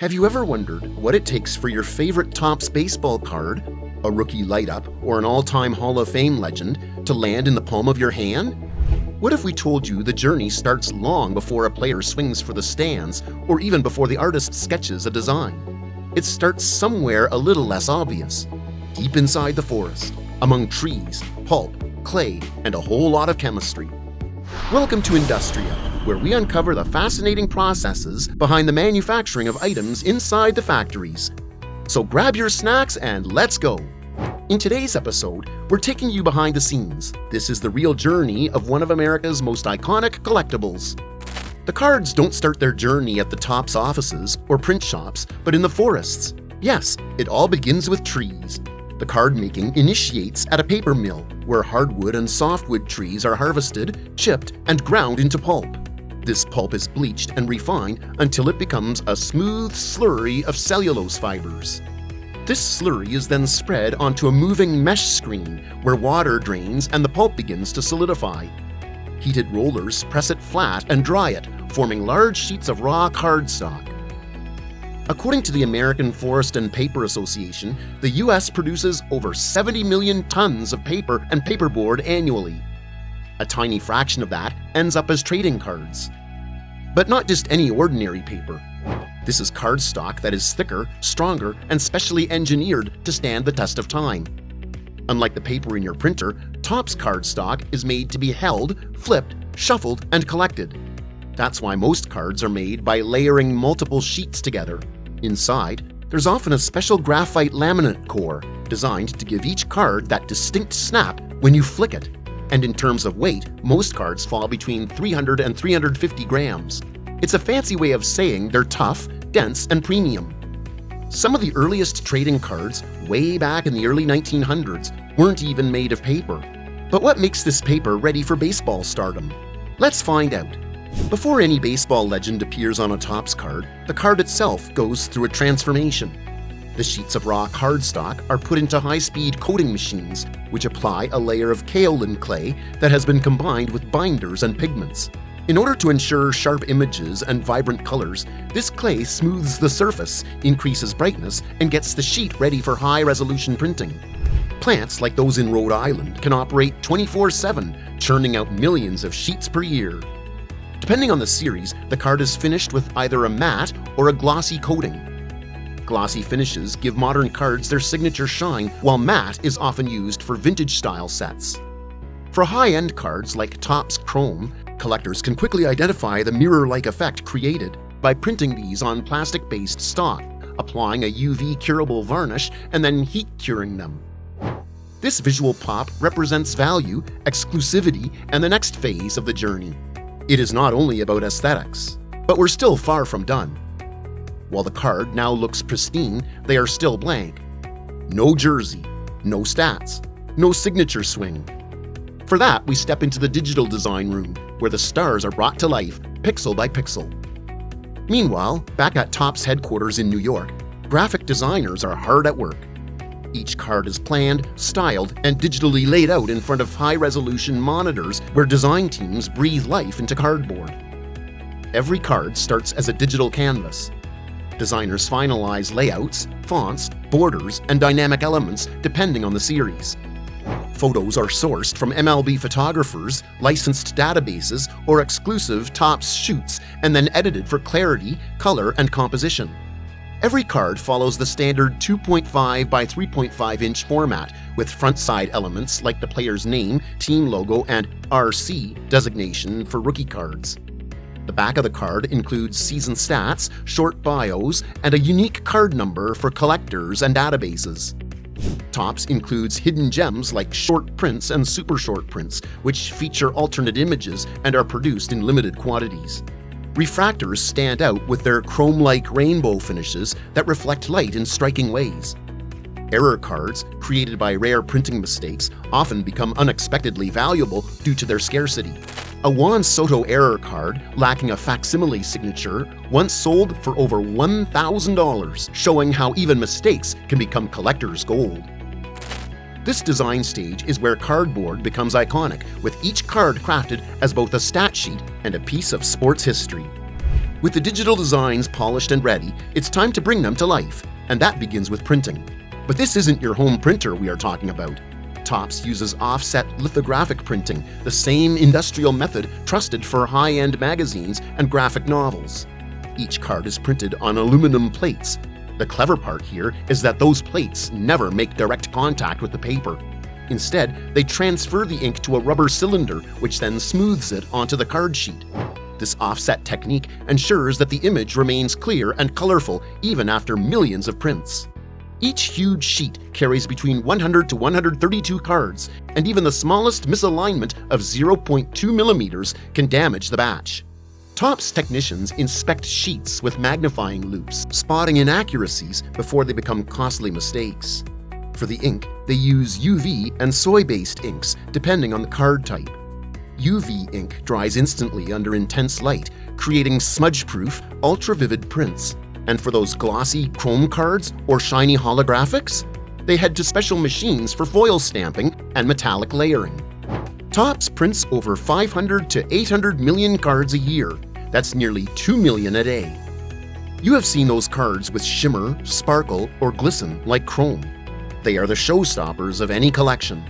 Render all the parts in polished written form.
Have you ever wondered what it takes for your favorite Topps baseball card, a rookie light-up, or an all-time Hall of Fame legend to land in the palm of your hand? What if we told you the journey starts long before a player swings for the stands or even before the artist sketches a design? It starts somewhere a little less obvious, deep inside the forest, among trees, pulp, clay, and a whole lot of chemistry. Welcome to Industria, where we uncover the fascinating processes behind the manufacturing of items inside the factories. So grab your snacks and let's go! In today's episode, we're taking you behind the scenes. This is the real journey of one of America's most iconic collectibles. The cards don't start their journey at the Topps offices or print shops, but in the forests. Yes, it all begins with trees. The card making initiates at a paper mill, where hardwood and softwood trees are harvested, chipped, and ground into pulp. This pulp is bleached and refined until it becomes a smooth slurry of cellulose fibers. This slurry is then spread onto a moving mesh screen where water drains and the pulp begins to solidify. Heated rollers press it flat and dry it, forming large sheets of raw cardstock. According to the American Forest and Paper Association, the U.S. produces over 70 million tons of paper and paperboard annually. A tiny fraction of that ends up as trading cards. But not just any ordinary paper. This is cardstock that is thicker, stronger, and specially engineered to stand the test of time. Unlike the paper in your printer, Topps cardstock is made to be held, flipped, shuffled, and collected. That's why most cards are made by layering multiple sheets together. Inside, there's often a special graphite laminate core designed to give each card that distinct snap when you flick it. And in terms of weight, most cards fall between 300 and 350 grams. It's a fancy way of saying they're tough, dense, and premium. Some of the earliest trading cards, way back in the early 1900s, weren't even made of paper. But what makes this paper ready for baseball stardom? Let's find out. Before any baseball legend appears on a Topps card, the card itself goes through a transformation. The sheets of raw cardstock are put into high-speed coating machines, which apply a layer of kaolin clay that has been combined with binders and pigments. In order to ensure sharp images and vibrant colors, this clay smooths the surface, increases brightness, and gets the sheet ready for high-resolution printing. Plants like those in Rhode Island can operate 24/7, churning out millions of sheets per year. Depending on the series, the card is finished with either a matte or a glossy coating. Glossy finishes give modern cards their signature shine, while matte is often used for vintage-style sets. For high-end cards like Topps Chrome, collectors can quickly identify the mirror-like effect created by printing these on plastic-based stock, applying a UV curable varnish, and then heat-curing them. This visual pop represents value, exclusivity, and the next phase of the journey. It is not only about aesthetics, but we're still far from done. While the card now looks pristine, they are still blank. No jersey, no stats, no signature swing. For that, we step into the digital design room, where the stars are brought to life, pixel by pixel. Meanwhile, back at Topps headquarters in New York, graphic designers are hard at work. Each card is planned, styled, and digitally laid out in front of high-resolution monitors where design teams breathe life into cardboard. Every card starts as a digital canvas. Designers finalize layouts, fonts, borders, and dynamic elements depending on the series. Photos are sourced from MLB photographers, licensed databases, or exclusive Topps shoots, and then edited for clarity, color, and composition. Every card follows the standard 2.5 by 3.5 inch format, with front-side elements like the player's name, team logo, and RC designation for rookie cards. The back of the card includes season stats, short bios, and a unique card number for collectors and databases. Topps includes hidden gems like short prints and super short prints, which feature alternate images and are produced in limited quantities. Refractors stand out with their chrome-like rainbow finishes that reflect light in striking ways. Error cards, created by rare printing mistakes, often become unexpectedly valuable due to their scarcity. A Juan Soto error card, lacking a facsimile signature, once sold for over $1,000, showing how even mistakes can become collector's gold. This design stage is where cardboard becomes iconic, with each card crafted as both a stat sheet and a piece of sports history. With the digital designs polished and ready, it's time to bring them to life, and that begins with printing. But this isn't your home printer we are talking about. Topps uses offset lithographic printing, the same industrial method trusted for high-end magazines and graphic novels. Each card is printed on aluminum plates. The clever part here is that those plates never make direct contact with the paper. Instead, they transfer the ink to a rubber cylinder, which then smooths it onto the card sheet. This offset technique ensures that the image remains clear and colorful even after millions of prints. Each huge sheet carries between 100 to 132 cards, and even the smallest misalignment of 0.2 millimeters can damage the batch. Topps technicians inspect sheets with magnifying loupes, spotting inaccuracies before they become costly mistakes. For the ink, they use UV and soy-based inks depending on the card type. UV ink dries instantly under intense light, creating smudge-proof, ultra-vivid prints. And for those glossy chrome cards or shiny holographics, they head to special machines for foil stamping and metallic layering. Topps prints over 500 to 800 million cards a year. That's nearly 2 million a day. You have seen those cards with shimmer, sparkle, or glisten like chrome. They are the showstoppers of any collection.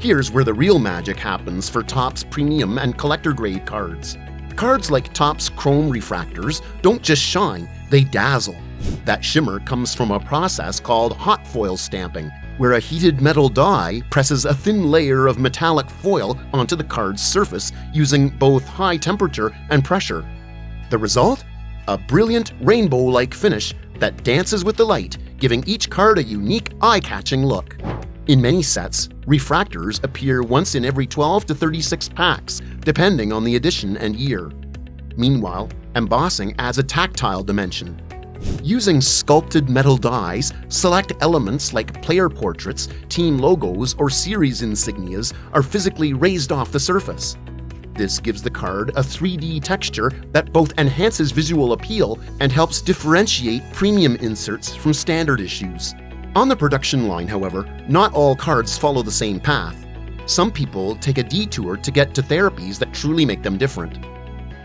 Here's where the real magic happens for Topps premium and collector-grade cards. Cards like Topps chrome refractors don't just shine, they dazzle. That shimmer comes from a process called hot foil stamping, where a heated metal die presses a thin layer of metallic foil onto the card's surface using both high temperature and pressure. The result? A brilliant rainbow-like finish that dances with the light, giving each card a unique, eye-catching look. In many sets, refractors appear once in every 12 to 36 packs, depending on the edition and year. Meanwhile, embossing adds a tactile dimension. Using sculpted metal dies, select elements like player portraits, team logos, or series insignias are physically raised off the surface. This gives the card a 3D texture that both enhances visual appeal and helps differentiate premium inserts from standard issues. On the production line, however, not all cards follow the same path. Some people take a detour to get to therapies that truly make them different.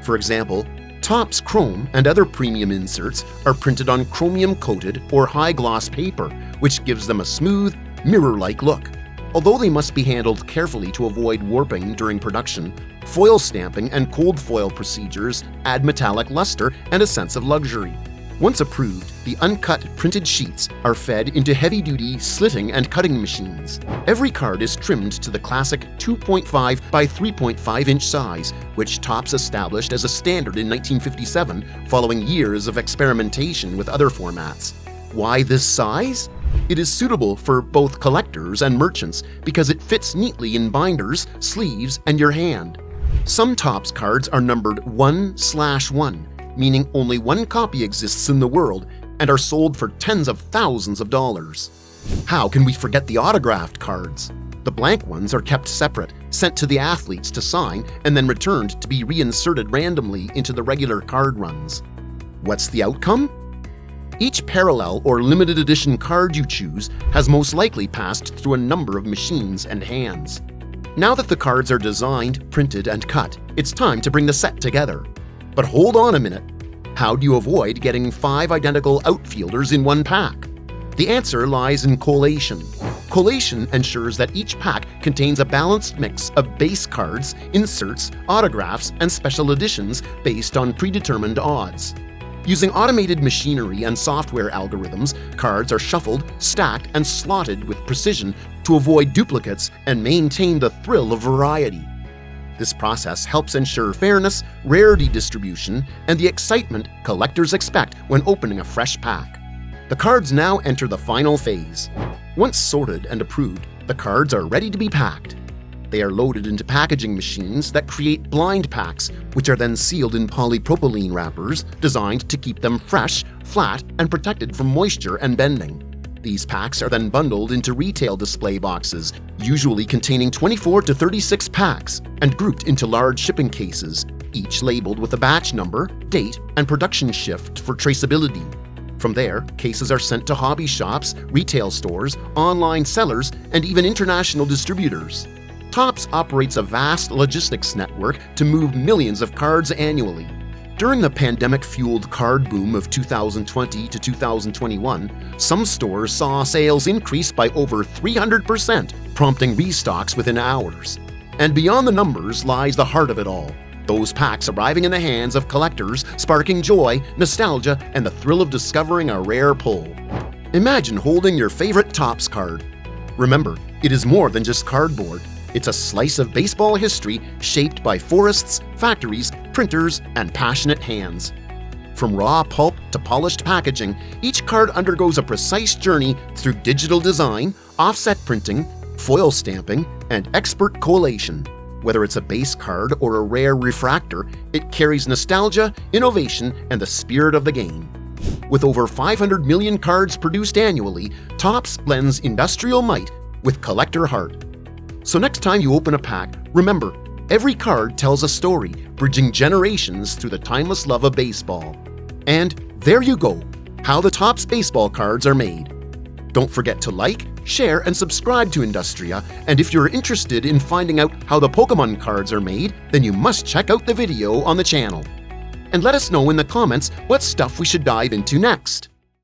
For example, Topps chrome and other premium inserts are printed on chromium-coated or high-gloss paper, which gives them a smooth, mirror-like look. Although they must be handled carefully to avoid warping during production, foil stamping and cold foil procedures add metallic luster and a sense of luxury. Once approved, the uncut printed sheets are fed into heavy-duty slitting and cutting machines. Every card is trimmed to the classic 2.5 by 3.5-inch size, which Topps established as a standard in 1957 following years of experimentation with other formats. Why this size? It is suitable for both collectors and merchants because it fits neatly in binders, sleeves, and your hand. Some Topps cards are numbered 1/1, meaning only one copy exists in the world and are sold for tens of thousands of dollars. How can we forget the autographed cards? The blank ones are kept separate, sent to the athletes to sign, and then returned to be reinserted randomly into the regular card runs. What's the outcome? Each parallel or limited edition card you choose has most likely passed through a number of machines and hands. Now that the cards are designed, printed, and cut, it's time to bring the set together. But hold on a minute. How do you avoid getting 5 identical outfielders in one pack? The answer lies in collation. Collation ensures that each pack contains a balanced mix of base cards, inserts, autographs, and special editions based on predetermined odds. Using automated machinery and software algorithms, cards are shuffled, stacked, and slotted with precision to avoid duplicates and maintain the thrill of variety. This process helps ensure fairness, rarity distribution, and the excitement collectors expect when opening a fresh pack. The cards now enter the final phase. Once sorted and approved, the cards are ready to be packed. They are loaded into packaging machines that create blind packs, which are then sealed in polypropylene wrappers designed to keep them fresh, flat, and protected from moisture and bending. These packs are then bundled into retail display boxes, usually containing 24 to 36 packs, and grouped into large shipping cases, each labeled with a batch number, date, and production shift for traceability. From there, cases are sent to hobby shops, retail stores, online sellers, and even international distributors. Topps operates a vast logistics network to move millions of cards annually. During the pandemic-fueled card boom of 2020 to 2021, some stores saw sales increase by over 300%, prompting restocks within hours. And beyond the numbers lies the heart of it all. Those packs arriving in the hands of collectors, sparking joy, nostalgia, and the thrill of discovering a rare pull. Imagine holding your favorite Topps card. Remember, it is more than just cardboard. It's a slice of baseball history shaped by forests, factories, printers, and passionate hands. From raw pulp to polished packaging, each card undergoes a precise journey through digital design, offset printing, foil stamping, and expert collation. Whether it's a base card or a rare refractor, it carries nostalgia, innovation, and the spirit of the game. With over 500 million cards produced annually, Topps blends industrial might with collector heart. So next time you open a pack, remember, every card tells a story, bridging generations through the timeless love of baseball. And there you go, how the Topps baseball cards are made. Don't forget to like, share, and subscribe to Industria, and if you're interested in finding out how the Pokemon cards are made, then you must check out the video on the channel. And let us know in the comments what stuff we should dive into next.